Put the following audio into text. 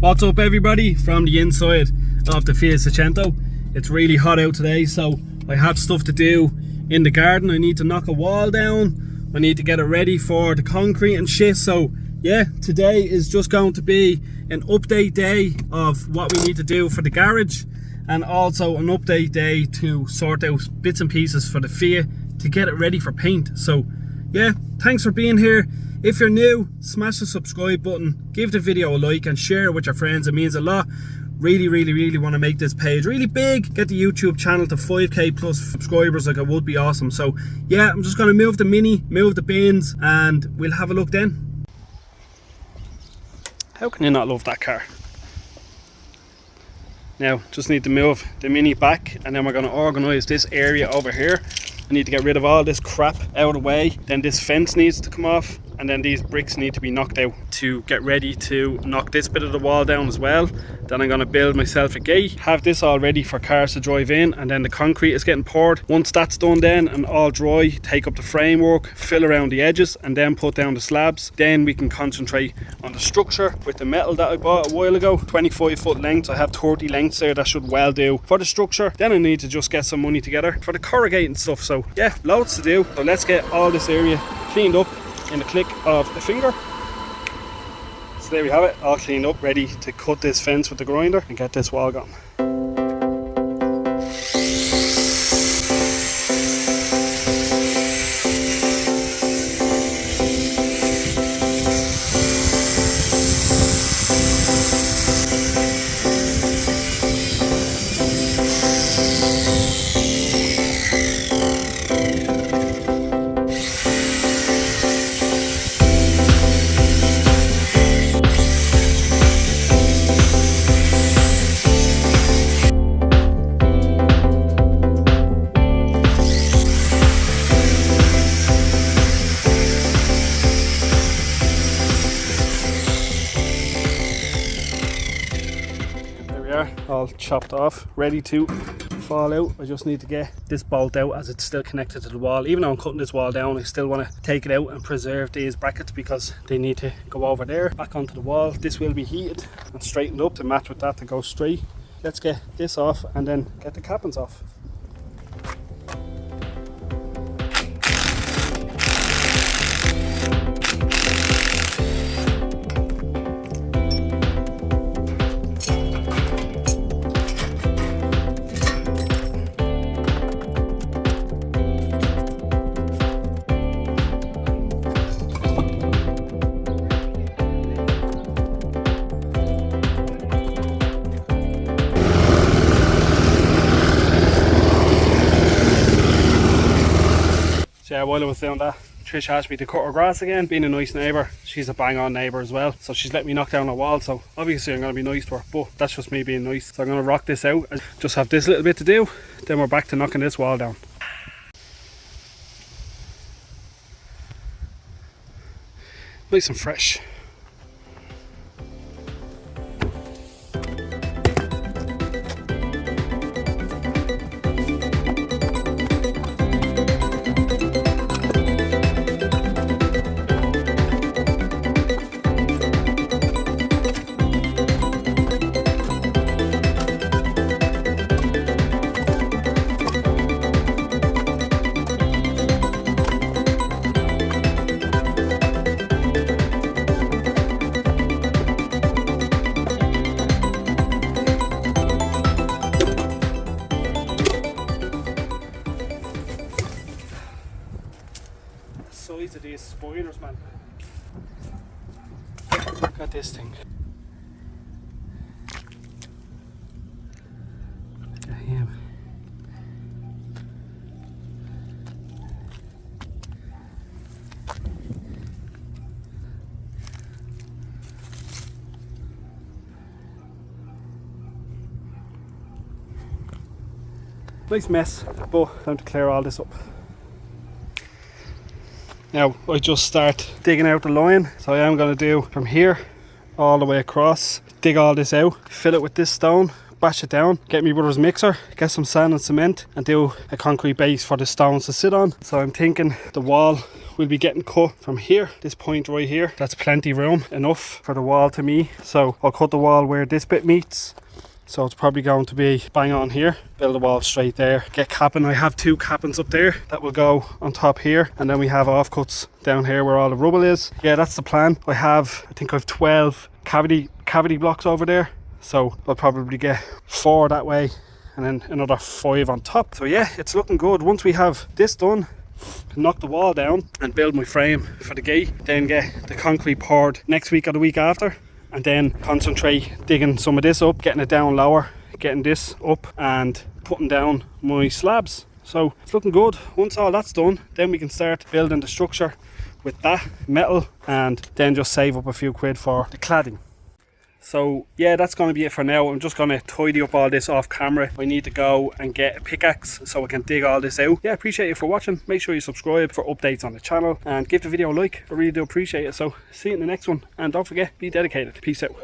What's up everybody from the inside of the Fiat Seicento. It's really hot out today, so I have stuff to do in the garden. I need to knock a wall down, I need to get it ready for the concrete and shit. So yeah, today is just going to be an update day of what we need to do for the garage, and also an update day to sort out bits and pieces for the Fiat to get it ready for paint. So yeah, thanks for being here. If you're new, smash the subscribe button, give the video a like and share it with your friends. It means a lot. Really want to make this page really big, get the YouTube channel to 5k plus subscribers. Like, it would be awesome. So yeah, I'm just going to move the Mini, move the bins, and we'll have a look then. How can you not love that car? Now just need to move the Mini back, and then we're going to organize this area over here. I need to get rid of all this crap out of the way. Then this fence needs to come off, and then these bricks need to be knocked out to get ready to knock this bit of the wall down as well. Then I'm going to build myself a gate, have this all ready for cars to drive in, and then the concrete is getting poured. Once that's done then and all dry, take up the framework, fill around the edges, and then put down the slabs. Then we can concentrate on the structure with the metal that I bought a while ago. 25 foot lengths, I have 30 lengths there. That should well do for the structure. Then I need to just get some money together for the corrugate and stuff. So yeah, loads to do. So let's get all this area cleaned up in the click of a finger. So there we have it, all cleaned up, ready to cut this fence with the grinder and get this wall going. All chopped off, ready to fall out. I just need to get this bolt out as it's still connected to the wall. Even though I'm cutting this wall down, I still want to take it out and preserve these brackets because they need to go over there, back onto the wall. This will be heated and straightened up to match with that to go straight. Let's get this off and then get the cappings off. Yeah, while I was doing that, Trish asked me to cut her grass again. Being a nice neighbour, she's a bang on neighbour as well, so she's let me knock down a wall. So obviously I'm going to be nice to her, but that's just me being nice. So I'm going to rock this out and just have this little bit to do, then we're back to knocking this wall down. Nice and fresh. Size of these spiders, man. Look at this thing. Look at him. Nice mess, but time to clear all this up. Now I just start digging out the line, so I am going to do from here all the way across, dig all this out, fill it with this stone, bash it down, get me brother's mixer, get some sand and cement, and do a concrete base for the stones to sit on. So I'm thinking the wall will be getting cut from here, this point right here. That's plenty room, enough for the wall to me. So I'll cut the wall where this bit meets. So it's probably going to be bang on here, build a wall straight there, get capping. I have 2 cappings up there that will go on top here, and then we have offcuts down here where all the rubble is. Yeah, that's the plan. I think I've 12 cavity blocks over there, so I'll probably get 4 that way and then another 5 on top. So yeah, it's looking good. Once we have this done, knock the wall down and build my frame for the gate, then get the concrete poured next week or the week after, and then concentrate digging some of this up, getting it down lower, getting this up and putting down my slabs. So it's looking good. Once all that's done, then we can start building the structure with that metal, and then just save up a few quid for the cladding. So yeah, that's going to be it for now. I'm just going to tidy up all this off camera. I need to go and get a pickaxe so I can dig all this out. Yeah, appreciate you for watching. Make sure you subscribe for updates on the channel and give the video a like. I really do appreciate it. So see you in the next one, and don't forget, be dedicated. Peace out.